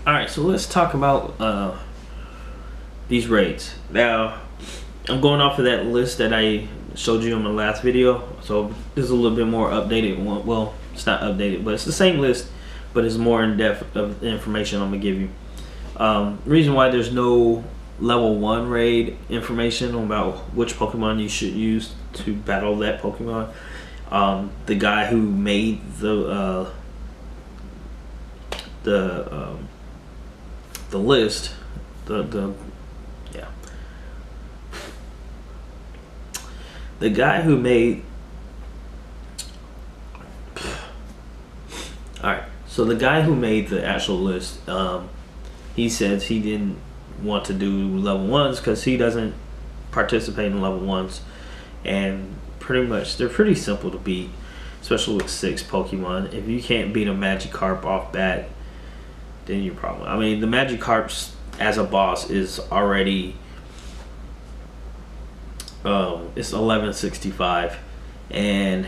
Alright, so let's talk about these raids. Now, I'm going off of that list that I showed you in my last video. So this is a little bit more updated one. Well, it's not updated, but it's the same list, but it's more in depth of information I'm gonna give you. Reason why there's no level 1 raid information about which Pokemon you should use to battle that Pokemon. The guy who made the list, the guy who made, alright, so the guy who made the actual list, he says he didn't want to do level 1s because he doesn't participate in level 1s, and pretty much they're pretty simple to beat, especially with 6 Pokemon. If you can't beat a Magikarp off bat, then you're probably, I mean, the Magikarp as a boss is already it's 1165, and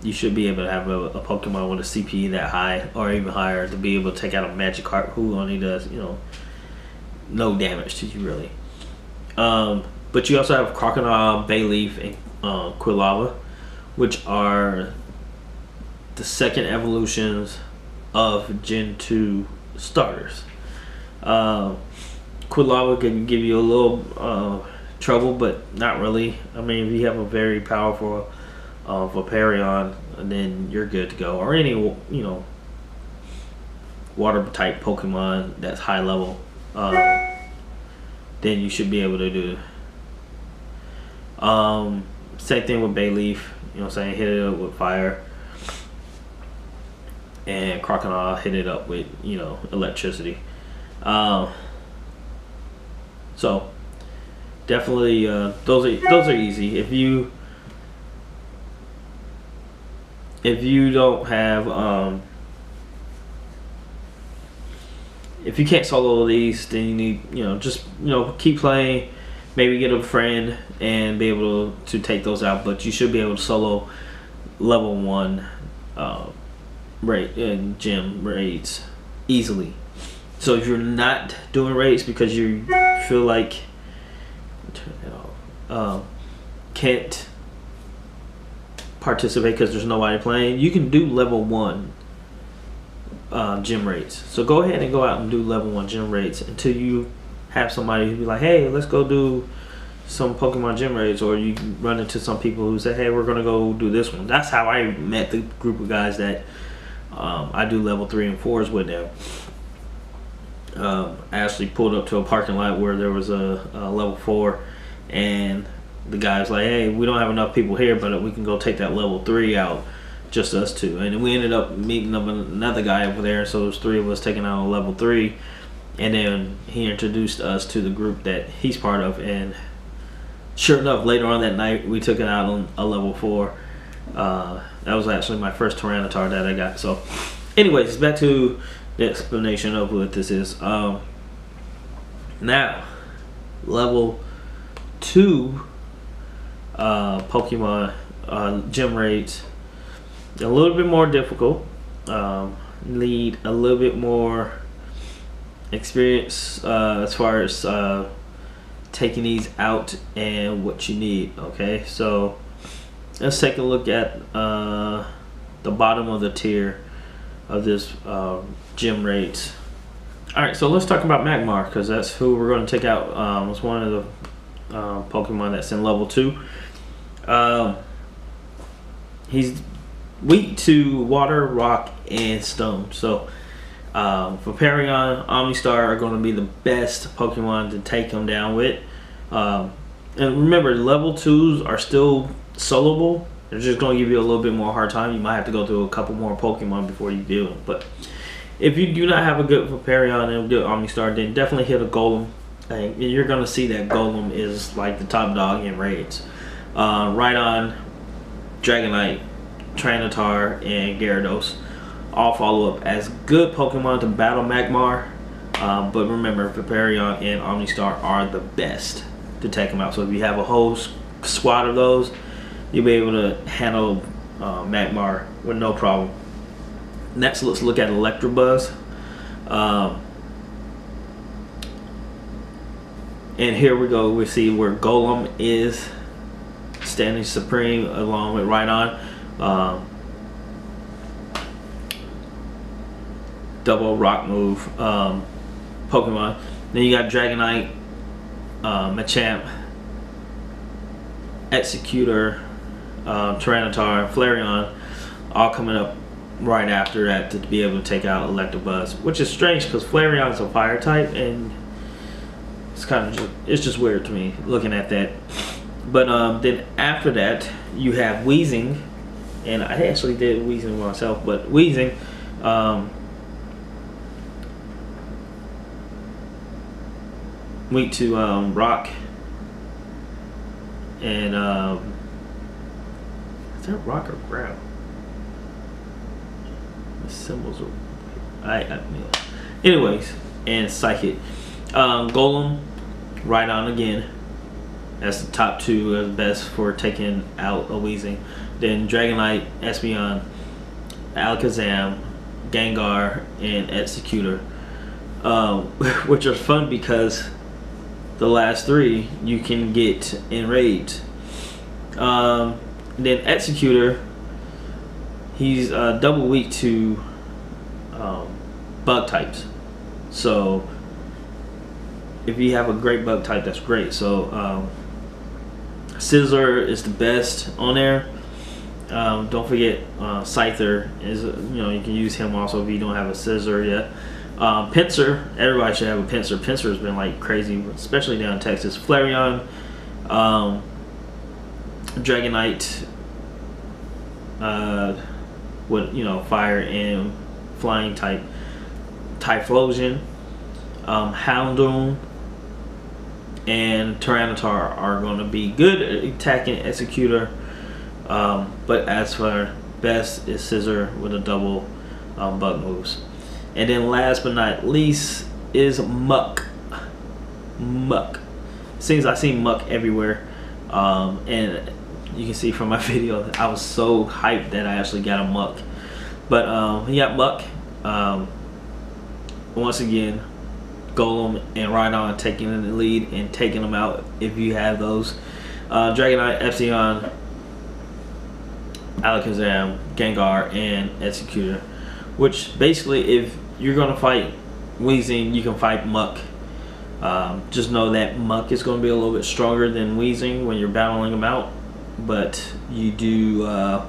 you should be able to have a Pokemon with a CP that high or even higher to be able to take out a Magikarp who only does, you know, no damage to you really. But you also have Crocodile, Bayleaf, and Quilava, which are the second evolutions of Gen 2 starters. Quilava can give you a little trouble, but not really. I mean, if you have a very powerful Vaporeon, then you're good to go. Or any, you know, water type Pokemon that's high level, then you should be able to do. Same thing with Bayleaf, you know what I'm saying, hit it up with fire. And Crocodile hit it up with, you know, electricity. So definitely those are easy. If you don't have if you can't solo these, then you need, you know, just, you know, keep playing, maybe get a friend and be able to take those out. But you should be able to solo level 1 raid and gym raids easily. So if you're not doing raids because you feel like can't participate because there's nobody playing, you can do level 1 gym raids. So go ahead and go out and do level 1 gym raids until you have somebody who be like, hey, let's go do some Pokemon gym raids, or you run into some people who say, hey, we're gonna go do this one. That's how I met the group of guys that I do level 3 and 4s with them. I actually pulled up to a parking lot where there was a level 4, and the guy's like, hey, we don't have enough people here, but we can go take that level 3 out, just us two. And we ended up meeting up another guy over there, so there's 3 of us taking out a level 3, and then he introduced us to the group that he's part of, and sure enough, later on that night we took it out on a level 4. That was actually my first Tyranitar that I got. So anyways, back to the explanation of what this is. Now, level 2 Pokemon gym raids, a little bit more difficult, need a little bit more experience as far as taking these out and what you need. Okay, so let's take a look at the bottom of the tier of this gym raids. Alright, so let's talk about Magmar, because that's who we're going to take out. It's one of the Pokemon that's in level 2. He's weak to water, rock, and stone. So Vaporeon, Omnistar are going to be the best Pokemon to take him down with. And remember, level 2s are still soloable. They're just going to give you a little bit more hard time. You might have to go through a couple more Pokemon before you do them. But if you do not have a good Vaporeon and a good Omnistar, then definitely hit a Golem. And you're going to see that Golem is like the top dog in raids. Rhydon, Dragonite, Tyranitar, and Gyarados all follow up as good Pokemon to battle Magmar. But remember, Vaporeon and Omnistar are the best to take them out. So if you have a whole squad of those, you'll be able to handle Magmar with no problem. Next, let's look at Electabuzz. And here we go. We see where Golem is standing supreme along with Rhydon. Double rock move Pokemon. Then you got Dragonite, Machamp, Executor, Tyranitar, Flareon, all coming up right after that to be able to take out Electabuzz, which is strange because Flareon is a fire type, and it's kind of just weird to me looking at that. But then after that you have Weezing, and I actually did Weezing myself, but Weezing weak to rock, and is that rock or ground? The symbols are anyways, and Psychic. Golem, Rhydon again. That's the top two of the best for taking out a Weezing. Then Dragonite, Espeon, Alakazam, Gengar, and Executor, which are fun because the last three you can get in raids. Then Executor, he's double weak to bug types. So if you have a great bug type, that's great. So Scizor is the best on there. Don't forget Scyther is, you can use him also if you don't have a Scizor yet. Pinsir, everybody should have a Pinsir. Pinsir has been like crazy, especially down in Texas. Flareon, Dragonite, with fire and flying type. Typhlosion, Houndoom, and Tyranitar are going to be good at attacking Executor. But as for best is Scizor with a double bug moves. And then last but not least is Muck. Seems I see Muck everywhere, and you can see from my video I was so hyped that I actually got a Muck. But he got Muck. Once again, Golem and Rhydon taking in the lead and taking them out if you have those. Dragonite, Epsilon, Alakazam, Gengar, and Executor. Which basically, if you're gonna fight Weezing, you can fight Muck. Just know that Muck is gonna be a little bit stronger than Weezing when you're battling them out, but you do have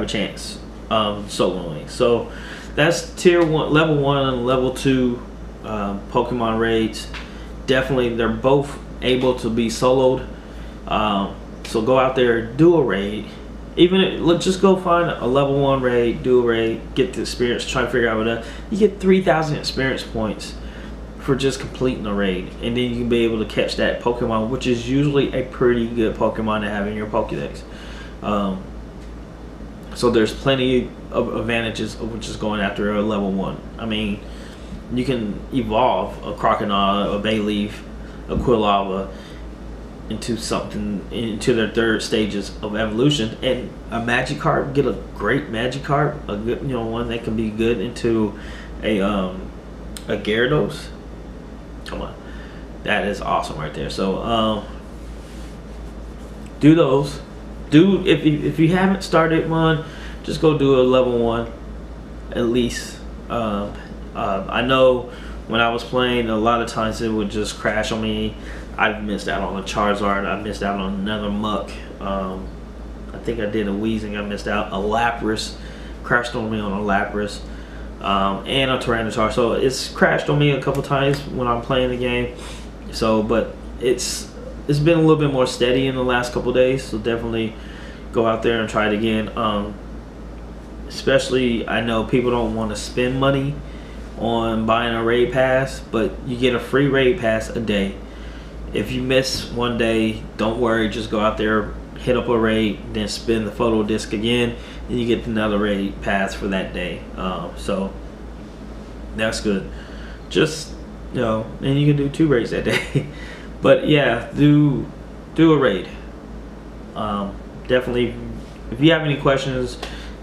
a chance soloing. So that's tier 1, level 1, and level 2 Pokemon raids. Definitely, they're both able to be soloed. So go out there, do a raid. Let's just go find a level 1 raid, do a raid, get the experience, try to figure out what that. You get 3,000 experience points for just completing a raid, and then you can be able to catch that Pokemon, which is usually a pretty good Pokemon to have in your Pokedex. So there's plenty of advantages of just going after a level 1. I mean, you can evolve a Crocodile, a Bayleaf, a Quilava into their third stages of evolution, and a Magikarp, get a great Magikarp, a good one that can be good into a Gyarados. Come on, that is awesome right there. So do those. If you haven't started one, just go do a level 1 at least. I know when I was playing, a lot of times it would just crash on me. I missed out on a Charizard. I missed out on another Muck. I think I did a Weezing. I missed out. A Lapras crashed on me on a Lapras, and a Tyranitar. So it's crashed on me a couple times when I'm playing the game. So, but it's been a little bit more steady in the last couple days. So definitely go out there and try it again. Especially, I know people don't want to spend money on buying a raid pass, but you get a free raid pass a day. If you miss one day, don't worry, just go out there, hit up a raid, then spin the photo disc again, and you get another raid pass for that day. So that's good. Just, and you can do 2 raids that day. But yeah, do a raid. Definitely, if you have any questions,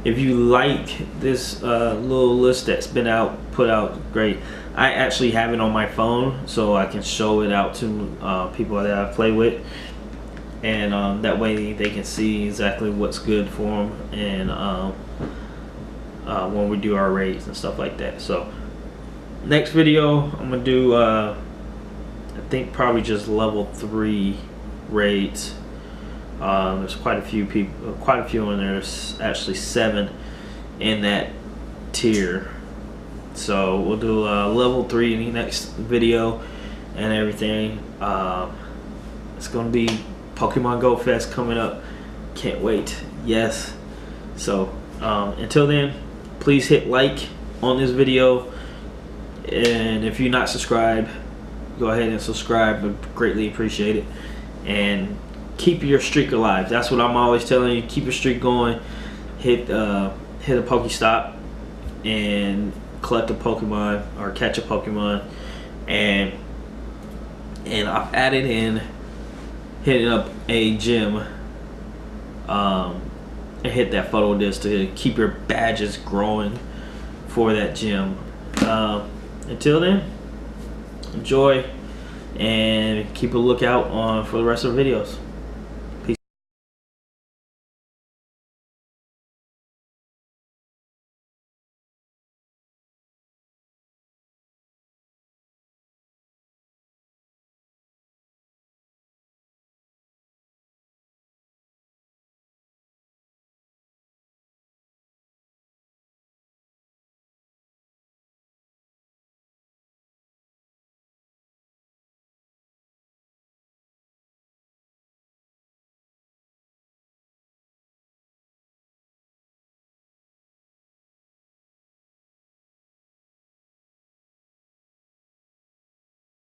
if you like this little list that's been out, put out great. I actually have it on my phone so I can show it out to people that I play with, and that way they can see exactly what's good for them, and when we do our raids and stuff like that. So next video I'm gonna do I think probably just level 3 raids. There's quite a few people, quite a few in there. There's actually 7 in that tier. So we'll do level 3 in the next video and everything. It's gonna be Pokemon Go Fest coming up. Can't wait. Yes. So until then, please hit like on this video, and if you're not subscribed, go ahead and subscribe. Would greatly appreciate it. And keep your streak alive. That's what I'm always telling you. Keep your streak going. Hit a Pokestop and collect a Pokemon or catch a Pokemon. And I've added in hitting up a gym and hit that photo disc to keep your badges growing for that gym. Until then, enjoy and keep a lookout for the rest of the videos.